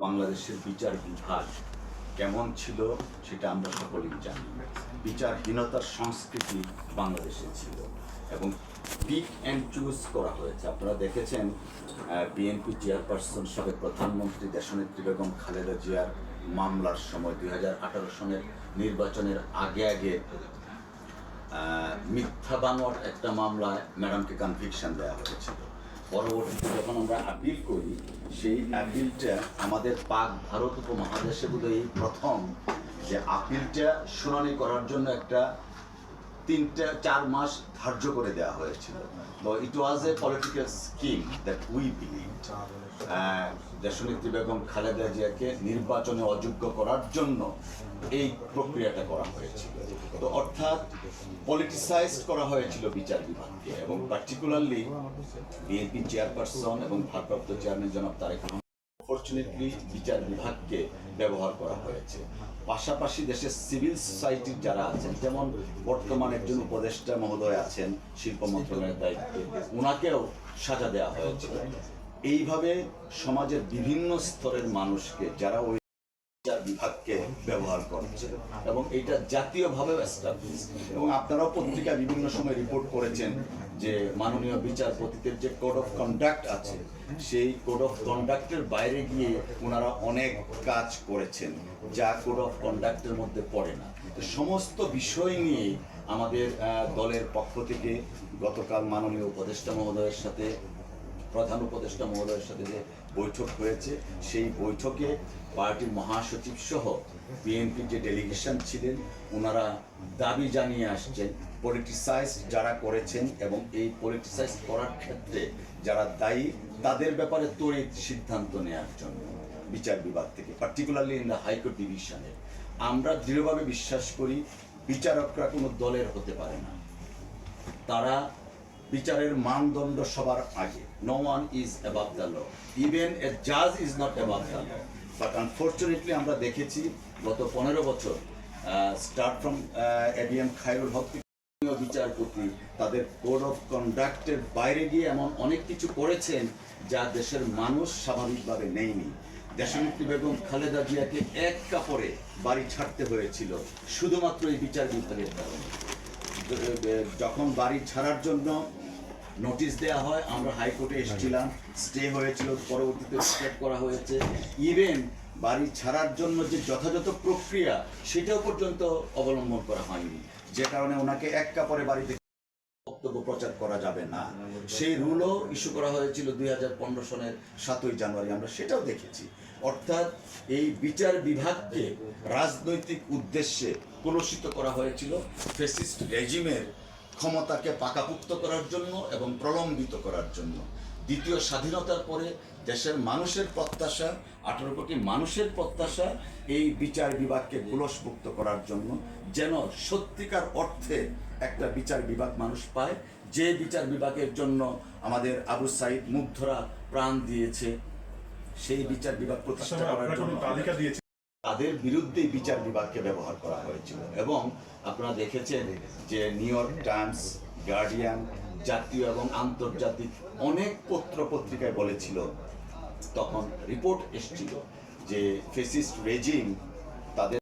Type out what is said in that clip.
বাংলাদেশের বিচার বিভাগ কেমন ছিল সেটা আমরা সকলেই জানি। বিচারহীনতার সংস্কৃতি বাংলাদেশে ছিল এবং পিক অ্যান্ড চুজ করা হয়েছে। আপনারা দেখেছেন বিএনপি চেয়ারপারসন সাবেক প্রধানমন্ত্রী দেশনেত্রী বেগম খালেদা জিয়ার মামলার সময় 2018 সনের নির্বাচনের আগে মিথ্যা বানোয়াট একটা মামলায় ম্যাডামকে কনভিকশন দেওয়া হয়েছিল। পরবর্তীতে যখন আমরা আপিল করি, সেই আপিলটা আমাদের পাক ভারত উপমহাদেশে বোধহয় এই প্রথম যে আপিলটা শুনানি করার জন্য একটা 4 মাস ধার্য করে দেওয়া হয়েছিল। তো it was a political scheme that we believe. দেশনেত্রী বেগম খালেদা জিয়াকে নির্বাচনে অযোগ্য করার জন্য এই প্রক্রিয়াটা করা হয়েছিল। তো অর্থাৎ পলিটিসাইজড করা হয়েছিল বিচার বিভাগকে, এবং পার্টিকুলারলি বিএনপি চেয়ারপারসন এবং ভারপ্রাপ্ত চেয়ারম্যান জনাব তারেক রহমান অনফরচুনেটলি বিচার বিভাগকে ব্যবহার করা হয়েছে। পাশাপাশি দেশের সিভিল সোসাইটির যারা আছেন, যেমন বর্তমান একজন উপদেষ্টা মহোদয় আছেন শিল্প মন্ত্রণালয়ের দায়িত্বে, ওনাকেও সাজা দেওয়া হয়েছিল। এইভাবে সমাজের বিভিন্ন স্তরের মানুষকে যারা ওই বিচার বিভাগকে ব্যবহার করছে, এবং এটা জাতীয়ভাবে এস্টাবলিশ। এবং আপনারাও পত্রিকায় বিভিন্ন সময় রিপোর্ট করেছেন যে মাননীয় বিচারপতিদের যে কোড অফ কন্ডাক্ট আছে, সেই কোড অফ কন্ডাক্টের বাইরে গিয়ে ওনারা অনেক কাজ করেছেন যা কোড অফ কন্ডাক্টের মধ্যে পড়ে না। সমস্ত বিষয় নিয়ে আমাদের দলের পক্ষ থেকে গতকাল মাননীয় উপদেষ্টা মহোদয়ের সাথে, প্রধান উপদেষ্টা মহোদয়ের সাথে যে বৈঠক হয়েছে, সেই বৈঠকে পার্টির মহাসচিব সহ বিএনপির যে ডেলিগেশন ছিলেন, ওনারা দাবি জানিয়ে আসছেন পলিটিসাইজ যারা করেছেন এবং এই পলিটিসাইজ করার ক্ষেত্রে যারা দায়ী তাদের ব্যাপারে তড়িৎ সিদ্ধান্ত নেওয়ার জন্য বিচার বিভাগ থেকে, পার্টিকুলারলি ইন দ্য হাইকোর্ট ডিভিশনে। আমরা দৃঢ়ভাবে বিশ্বাস করি বিচারকরা কোনো দলের হতে পারে না, তারা বিচারের মানদণ্ড সবার আগে। No one is above the law, even a জাজ is not above the law. But unfortunately আমরা দেখেছি গত 15 বছর স্টার্ট ফ্রম এবিএম খায়রুল হক বিচারপতি তাদের কোড অফ কন্ডাক্টের বাইরে গিয়ে এমন অনেক কিছু করেছেন যা দেশের মানুষ স্বাভাবিকভাবে নেয়নি। দেশনেত্রী বেগম খালেদা জিয়াকে এক কাপড়ে বাড়ি ছাড়তে হয়েছিল শুধুমাত্র এই বিচার বিভাগের কারণে। যখন বাড়ি ছাড়ার জন্য নোটিশ দেওয়া হয়, আমরা হাইকোর্টে এসেছিলাম, স্টে হয়েছিল, পরবর্তীতে স্টেপ করা হয়েছে। ইভেন বাড়ি ছাড়ার জন্য যে যথাযথ প্রক্রিয়া সেটাও পর্যন্ত অবলম্বন করা হয়নি, যে কারণে ওনাকে এক কাপড়ে বাড়িতে বক্তব্য প্রচার করা যাবে না, সেই রুলও ইস্যু করা হয়েছিল 2015 সনের 7ই জানুয়ারি। আমরা সেটাও দেখেছি। অর্থাৎ এই বিচার বিভাগকে রাজনৈতিক উদ্দেশ্যে কলুষিত করা হয়েছিল ফ্যাসিস্ট রেজিমের ক্ষমতাকে পাকাপুক্ত করার জন্য এবং প্রলম্বিত করার জন্য। দ্বিতীয় স্বাধীনতার পরে দেশের মানুষের প্রত্যাশা, 18 কোটি মানুষের প্রত্যাশা এই বিচার বিভাগকে গোলসমুক্ত করার জন্য, যেন সত্যিকার অর্থে একটা বিচার বিভাগ মানুষ পায়, যে বিচার বিভাগের জন্য আমাদের আবু সাইদ মুগ্ধরা প্রাণ দিয়েছে। সেই বিচার বিভাগ প্রতিষ্ঠা করার জন্য তাদের বিরুদ্ধেই বিচার বিভাগকে ব্যবহার করা হয়েছিল। এবং আপনারা দেখেছেন যে নিউ ইয়র্ক টাইমস, গার্ডিয়ান, জাতীয় এবং আন্তর্জাতিক অনেক পত্র পত্রিকায় বলেছিল, তখন রিপোর্ট এসেছিল যে ফ্যাসিস্ট রেজিম তাদের